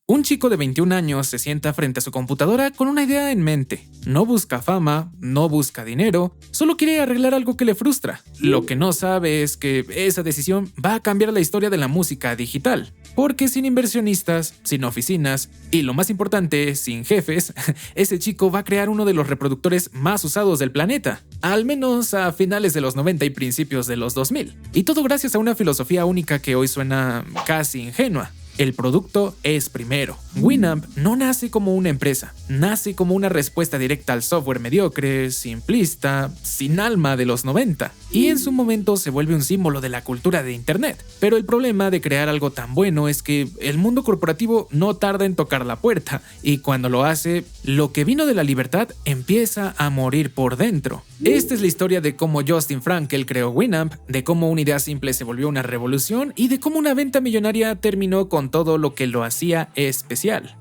Un chico de 21 años se sienta frente a su computadora con una idea en mente. No busca fama, no busca dinero, solo quiere arreglar algo que le frustra. Lo que no sabe es que esa decisión va a cambiar la historia de la música digital. Porque sin inversionistas, sin oficinas y lo más importante, sin jefes, ese chico va a crear uno de los reproductores más usados del planeta. Al menos a finales de los 90 y principios de los 2000. Y todo gracias a una filosofía única que hoy suena casi ingenua. El producto es primero. Winamp no nace como una empresa, nace como una respuesta directa al software mediocre, simplista, sin alma de los 90, y en su momento se vuelve un símbolo de la cultura de Internet. Pero el problema de crear algo tan bueno es que el mundo corporativo no tarda en tocar la puerta, y cuando lo hace, lo que vino de la libertad empieza a morir por dentro. Esta es la historia de cómo Justin Frankel creó Winamp, de cómo una idea simple se volvió una revolución y de cómo una venta millonaria terminó con todo lo que lo hacía especial.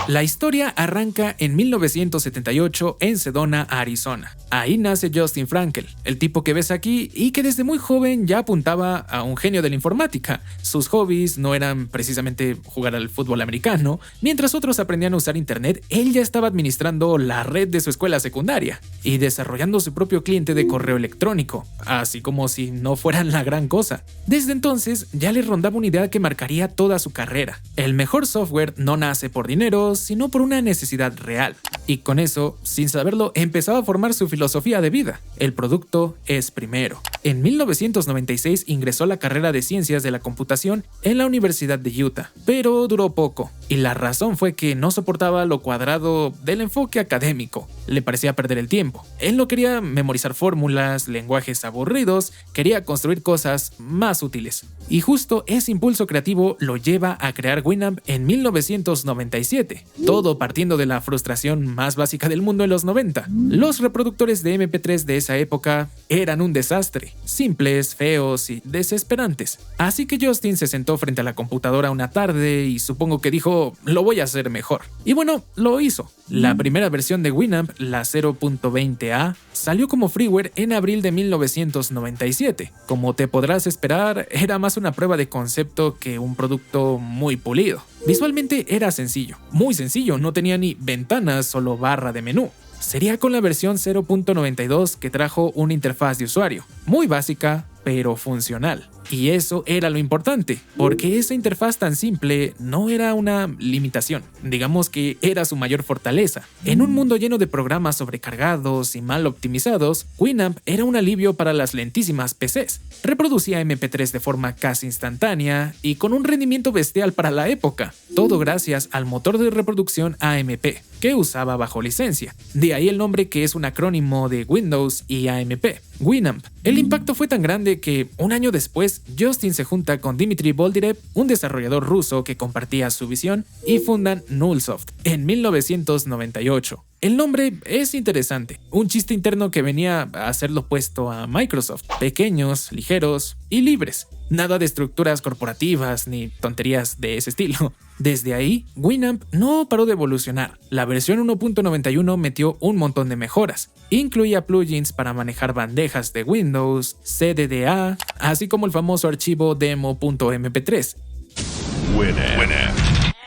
La historia arranca en 1978 en Sedona, Arizona. Ahí nace Justin Frankel, el tipo que ves aquí y que desde muy joven ya apuntaba a un genio de la informática. Sus hobbies no eran precisamente jugar al fútbol americano. Mientras otros aprendían a usar internet, él ya estaba administrando la red de su escuela secundaria y desarrollando su propio cliente de correo electrónico, así como si no fueran la gran cosa. Desde entonces ya le rondaba una idea que marcaría toda su carrera. El mejor software no nace por dinero, sino por una necesidad real. Y con eso, sin saberlo, empezaba a formar su filosofía de vida. El producto es primero. En 1996 ingresó a la carrera de Ciencias de la Computación en la Universidad de Utah, pero duró poco. Y la razón fue que no soportaba lo cuadrado del enfoque académico. Le parecía perder el tiempo. Él no quería memorizar fórmulas, lenguajes aburridos, quería construir cosas más útiles. Y justo ese impulso creativo lo lleva a crear Winamp en 1997, todo partiendo de la frustración más básica del mundo en los 90. Los reproductores de MP3 de esa época eran un desastre, simples, feos y desesperantes. Así que Justin se sentó frente a la computadora una tarde y supongo que dijo, lo voy a hacer mejor. Y bueno, lo hizo. La primera versión de Winamp, la 0.20a, salió como freeware en abril de 1997. Como te podrás esperar, era más una prueba de concepto que un producto muy pulido. Visualmente era sencillo, muy sencillo, no tenía ni ventanas, solo barra de menú. Sería con la versión 0.92 que trajo una interfaz de usuario, muy básica, pero funcional. Y eso era lo importante, porque esa interfaz tan simple no era una limitación, digamos que era su mayor fortaleza. En un mundo lleno de programas sobrecargados y mal optimizados, Winamp era un alivio para las lentísimas PCs. Reproducía MP3 de forma casi instantánea y con un rendimiento bestial para la época, todo gracias al motor de reproducción AMP, que usaba bajo licencia. De ahí el nombre, que es un acrónimo de Windows y AMP, Winamp. El impacto fue tan grande que un año después Justin se junta con Dmitry Boldyrev, un desarrollador ruso que compartía su visión, y fundan Nullsoft en 1998. El nombre es interesante, un chiste interno que venía a ser lo opuesto a Microsoft, pequeños, ligeros y libres. Nada de estructuras corporativas ni tonterías de ese estilo. Desde ahí, Winamp no paró de evolucionar. La versión 1.91 metió un montón de mejoras. Incluía plugins para manejar bandejas de Windows, CDDA, así como el famoso archivo demo.mp3. Winamp.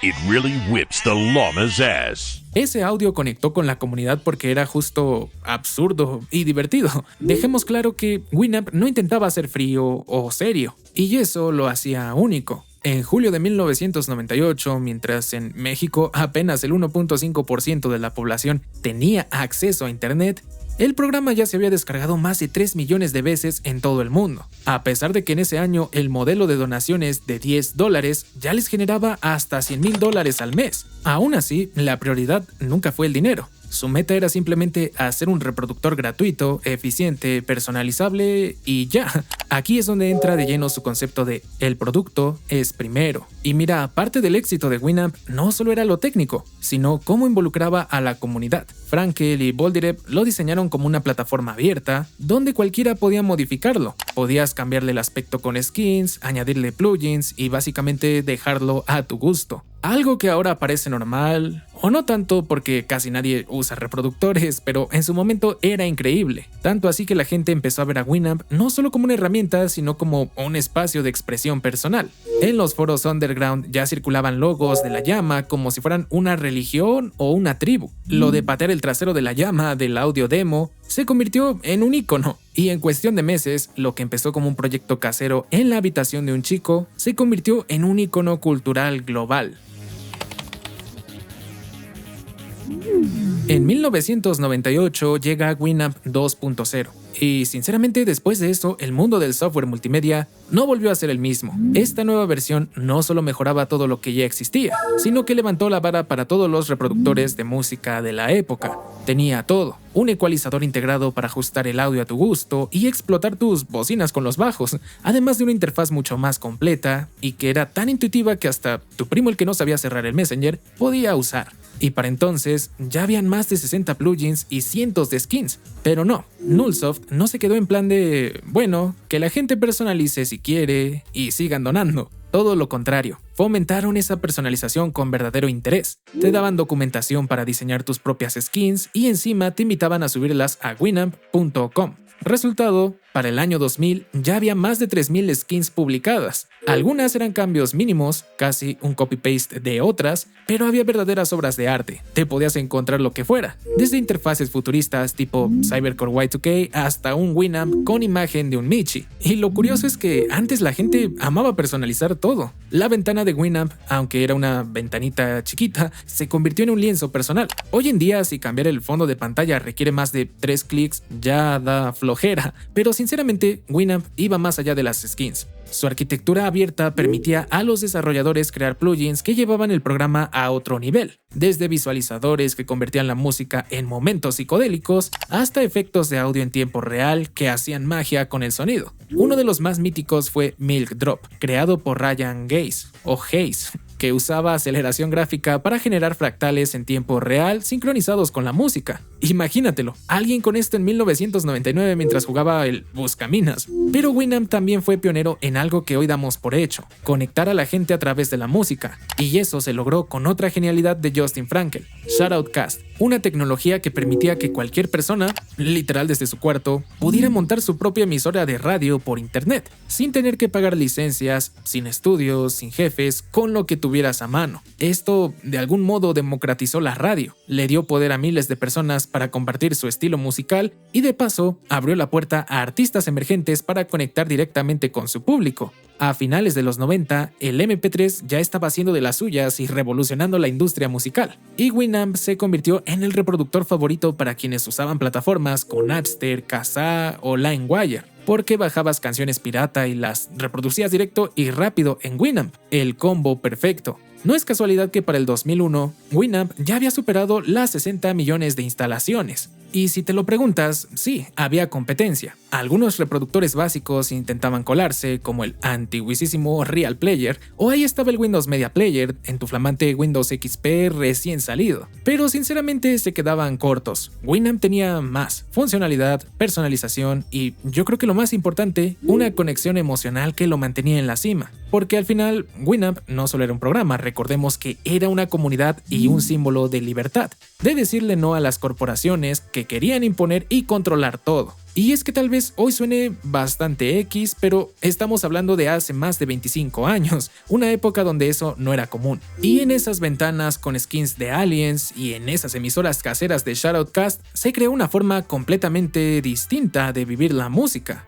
It really whips the llama's ass. Ese audio conectó con la comunidad porque era justo absurdo y divertido. Dejemos claro que Winamp no intentaba ser frío o serio, y eso lo hacía único. En julio de 1998, mientras en México apenas el 1.5% de la población tenía acceso a Internet, el programa ya se había descargado más de 3 millones de veces en todo el mundo, a pesar de que en ese año el modelo de donaciones de $10 ya les generaba hasta $100,000 al mes. Aún así, la prioridad nunca fue el dinero. Su meta era simplemente hacer un reproductor gratuito, eficiente, personalizable y ya. Aquí es donde entra de lleno su concepto de el producto es primero. Y mira, aparte del éxito de Winamp, no solo era lo técnico, sino cómo involucraba a la comunidad. Frankel y Boldyrev lo diseñaron como una plataforma abierta, donde cualquiera podía modificarlo. Podías cambiarle el aspecto con skins, añadirle plugins y básicamente dejarlo a tu gusto. Algo que ahora parece normal O no tanto porque casi nadie usa reproductores, pero en su momento era increíble. Tanto así que la gente empezó a ver a Winamp no solo como una herramienta, sino como un espacio de expresión personal. En los foros underground ya circulaban logos de la llama como si fueran una religión o una tribu. Lo de patear el trasero de la llama del audio demo se convirtió en un ícono. Y en cuestión de meses, lo que empezó como un proyecto casero en la habitación de un chico se convirtió en un ícono cultural global. En 1998 llega Winamp 2.0 y sinceramente después de eso el mundo del software multimedia no volvió a ser el mismo. Esta nueva versión no solo mejoraba todo lo que ya existía, sino que levantó la vara para todos los reproductores de música de la época. Tenía todo, un ecualizador integrado para ajustar el audio a tu gusto y explotar tus bocinas con los bajos, además de una interfaz mucho más completa y que era tan intuitiva que hasta tu primo el que no sabía cerrar el Messenger podía usar. Y para entonces ya habían más de 60 plugins y cientos de skins. Pero no, Nullsoft no se quedó en plan de, bueno, que la gente personalice si quiere y sigan donando. Todo lo contrario, fomentaron esa personalización con verdadero interés. Te daban documentación para diseñar tus propias skins y encima te invitaban a subirlas a winamp.com. Resultado, para el año 2000 ya había más de 3000 skins publicadas. Algunas eran cambios mínimos, casi un copy-paste de otras, pero había verdaderas obras de arte. Te podías encontrar lo que fuera, desde interfaces futuristas tipo Cybercore Y2K hasta un Winamp con imagen de un Michi. Y lo curioso es que antes la gente amaba personalizar todo. La ventana de Winamp, aunque era una ventanita chiquita, se convirtió en un lienzo personal. Hoy en día, si cambiar el fondo de pantalla requiere más de 3 clics, ya da flojera, pero sinceramente Winamp iba más allá de las skins. Su arquitectura abierta permitía a los desarrolladores crear plugins que llevaban el programa a otro nivel, desde visualizadores que convertían la música en momentos psicodélicos hasta efectos de audio en tiempo real que hacían magia con el sonido. Uno de los más míticos fue Milk Drop, creado por Ryan Hayes, que usaba aceleración gráfica para generar fractales en tiempo real sincronizados con la música. Imagínatelo, alguien con esto en 1999 mientras jugaba el Buscaminas. Pero Winamp también fue pionero en algo que hoy damos por hecho, conectar a la gente a través de la música. Y eso se logró con otra genialidad de Justin Frankel, Shoutcast, una tecnología que permitía que cualquier persona, literal desde su cuarto, pudiera montar su propia emisora de radio por internet, sin tener que pagar licencias, sin estudios, sin jefes, con lo que tuvieras a mano. Esto de algún modo democratizó la radio, le dio poder a miles de personas para compartir su estilo musical y de paso abrió la puerta a artistas emergentes para conectar directamente con su público. A finales de los 90, el MP3 ya estaba haciendo de las suyas y revolucionando la industria musical, y Winamp se convirtió en el reproductor favorito para quienes usaban plataformas como Napster, Kazaa o LimeWire, porque bajabas canciones pirata y las reproducías directo y rápido en Winamp, el combo perfecto. No es casualidad que para el 2001, Winamp ya había superado las 60 millones de instalaciones. Y si te lo preguntas, sí, había competencia. Algunos reproductores básicos intentaban colarse, como el antiguísimo Real Player, o ahí estaba el Windows Media Player en tu flamante Windows XP recién salido. Pero sinceramente se quedaban cortos. Winamp tenía más funcionalidad, personalización y, yo creo que lo más importante, una conexión emocional que lo mantenía en la cima. Porque al final, Winamp no solo era un programa, recordemos que era una comunidad y un símbolo de libertad, de decirle no a las corporaciones que querían imponer y controlar todo. Y es que tal vez hoy suene bastante X, pero estamos hablando de hace más de 25 años, una época donde eso no era común. Y en esas ventanas con skins de aliens y en esas emisoras caseras de Shoutcast se creó una forma completamente distinta de vivir la música.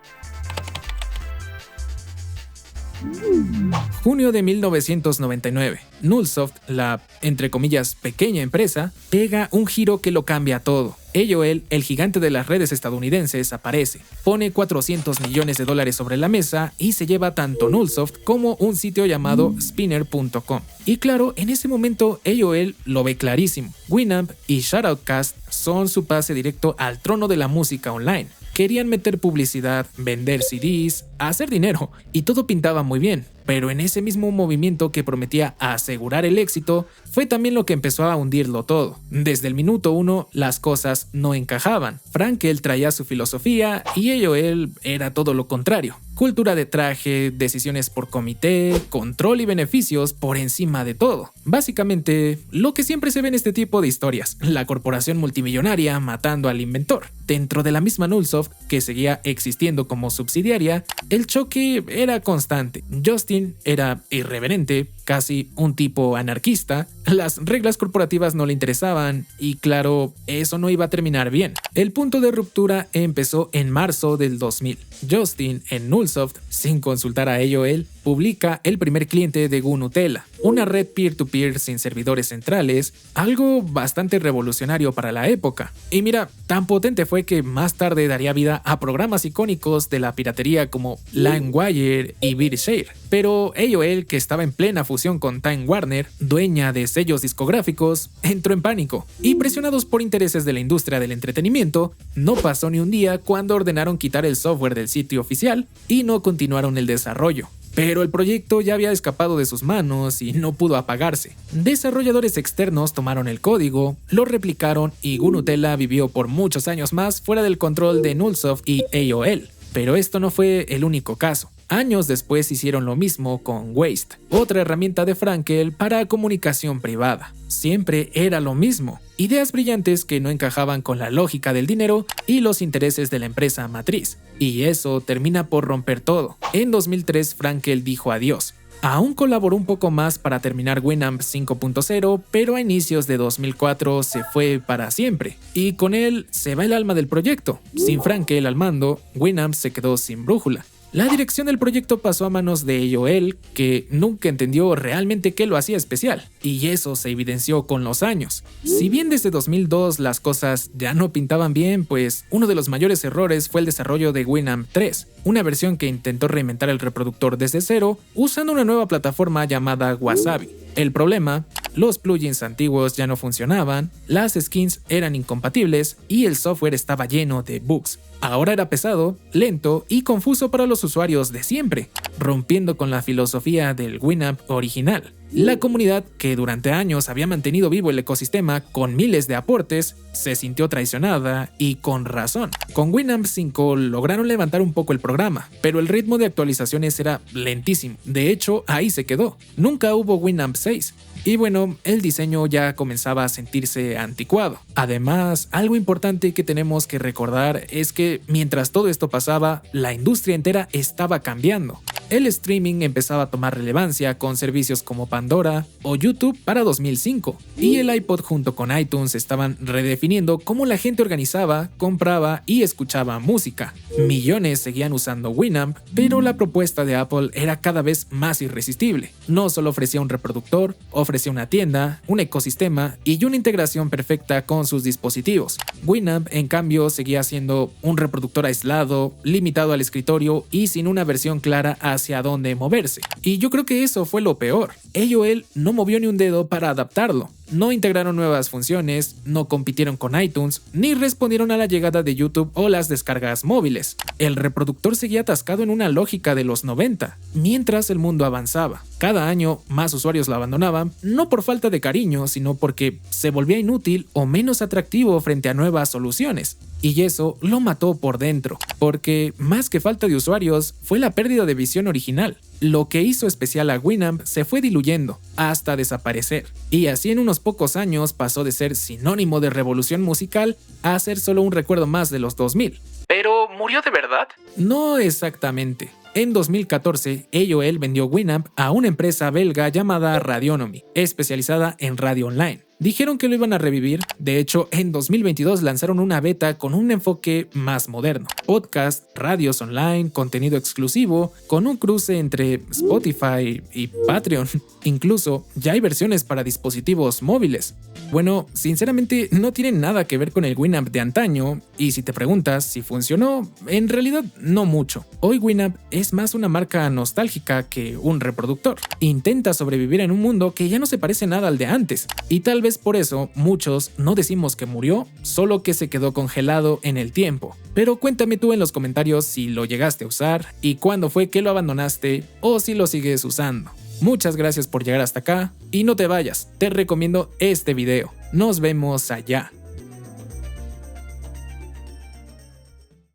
Junio de 1999, Nullsoft, la, entre comillas, pequeña empresa, pega un giro que lo cambia todo. AOL, el gigante de las redes estadounidenses, aparece, pone $400 millones sobre la mesa y se lleva tanto Nullsoft como un sitio llamado Spinner.com. Y claro, en ese momento AOL lo ve clarísimo. Winamp y Shoutcast son su pase directo al trono de la música online. Querían meter publicidad, vender CDs, hacer dinero, y todo pintaba muy bien. Pero en ese mismo movimiento que prometía asegurar el éxito, fue también lo que empezó a hundirlo todo. Desde el minuto 1, las cosas no encajaban. Frankel traía su filosofía y AOL era todo lo contrario. cultura de traje, decisiones por comité, control y beneficios por encima de todo. Básicamente, lo que siempre se ve en este tipo de historias, la corporación multimillonaria matando al inventor. Dentro de la misma Nullsoft, que seguía existiendo como subsidiaria, el choque era constante. Justin era irreverente, casi un tipo anarquista, las reglas corporativas no le interesaban y claro, eso no iba a terminar bien. El punto de ruptura empezó en marzo del 2000. Justin, en Nullsoft, sin consultar a AOL, publica el primer cliente de GNU-Tela, una red peer-to-peer sin servidores centrales, algo bastante revolucionario para la época. Y mira, tan potente fue que más tarde daría vida a programas icónicos de la piratería como LimeWire y BitShare. Pero AOL, que estaba en plena fusión con Time Warner, dueña de sellos discográficos, entró en pánico y presionados por intereses de la industria del entretenimiento, no pasó ni un día cuando ordenaron quitar el software del sitio oficial y no continuaron el desarrollo. Pero el proyecto ya había escapado de sus manos y no pudo apagarse. Desarrolladores externos tomaron el código, lo replicaron y GNU-Tela vivió por muchos años más fuera del control de Nullsoft y AOL. Pero esto no fue el único caso. Años después hicieron lo mismo con Waste, otra herramienta de Frankel para comunicación privada. Siempre era lo mismo, ideas brillantes que no encajaban con la lógica del dinero y los intereses de la empresa matriz. Y eso termina por romper todo. En 2003 Frankel dijo adiós. Aún colaboró un poco más para terminar Winamp 5.0, pero a inicios de 2004 se fue para siempre. Y con él se va el alma del proyecto. Sin Frankel al mando, Winamp se quedó sin brújula. La dirección del proyecto pasó a manos de AOL, que nunca entendió realmente qué lo hacía especial, y eso se evidenció con los años. Si bien desde 2002 las cosas ya no pintaban bien, pues uno de los mayores errores fue el desarrollo de Winamp 3, una versión que intentó reinventar el reproductor desde cero usando una nueva plataforma llamada Wasabi. El problema, los plugins antiguos ya no funcionaban, las skins eran incompatibles y el software estaba lleno de bugs. Ahora era pesado, lento y confuso para los usuarios de siempre, rompiendo con la filosofía del Winamp original. La comunidad, que durante años había mantenido vivo el ecosistema con miles de aportes, se sintió traicionada y con razón. Con Winamp 5 lograron levantar un poco el programa, pero el ritmo de actualizaciones era lentísimo. De hecho, ahí se quedó. Nunca hubo Winamp 6. Y bueno, el diseño ya comenzaba a sentirse anticuado. Además, algo importante que tenemos que recordar es que mientras todo esto pasaba, la industria entera estaba cambiando. El streaming empezaba a tomar relevancia con servicios como Pandora o YouTube para 2005, y el iPod junto con iTunes estaban redefiniendo cómo la gente organizaba, compraba y escuchaba música. Millones seguían usando Winamp, pero la propuesta de Apple era cada vez más irresistible. No solo ofrecía un reproductor, ofrecía una tienda, un ecosistema y una integración perfecta con sus dispositivos. Winamp, en cambio, seguía siendo un reproductor aislado, limitado al escritorio y sin una versión clara hacia dónde moverse. Y yo creo que eso fue lo peor. AOL no movió ni un dedo para adaptarlo. No integraron nuevas funciones, no compitieron con iTunes, ni respondieron a la llegada de YouTube o las descargas móviles. El reproductor seguía atascado en una lógica de los 90, mientras el mundo avanzaba. Cada año más usuarios lo abandonaban, no por falta de cariño, sino porque se volvía inútil o menos atractivo frente a nuevas soluciones. Y eso lo mató por dentro, porque más que falta de usuarios, fue la pérdida de visión original. Lo que hizo especial a Winamp se fue diluyendo, hasta desaparecer. Y así en unos pocos años pasó de ser sinónimo de revolución musical a ser solo un recuerdo más de los 2000. ¿Pero murió de verdad? No exactamente. En 2014, AOL vendió Winamp a una empresa belga llamada Radionomy, especializada en radio online. Dijeron que lo iban a revivir. De hecho, en 2022 lanzaron una beta con un enfoque más moderno. Podcast, radios online, contenido exclusivo, con un cruce entre Spotify y Patreon. Incluso ya hay versiones para dispositivos móviles. Bueno, sinceramente no tiene nada que ver con el Winamp de antaño, y si te preguntas si funcionó, en realidad no mucho. Hoy Winamp es más una marca nostálgica que un reproductor. Intenta sobrevivir en un mundo que ya no se parece nada al de antes, y tal vez por eso muchos no decimos que murió, solo que se quedó congelado en el tiempo. Pero cuéntame tú en los comentarios si lo llegaste a usar y cuándo fue que lo abandonaste o si lo sigues usando. Muchas gracias por llegar hasta acá y no te vayas, te recomiendo este video. Nos vemos allá.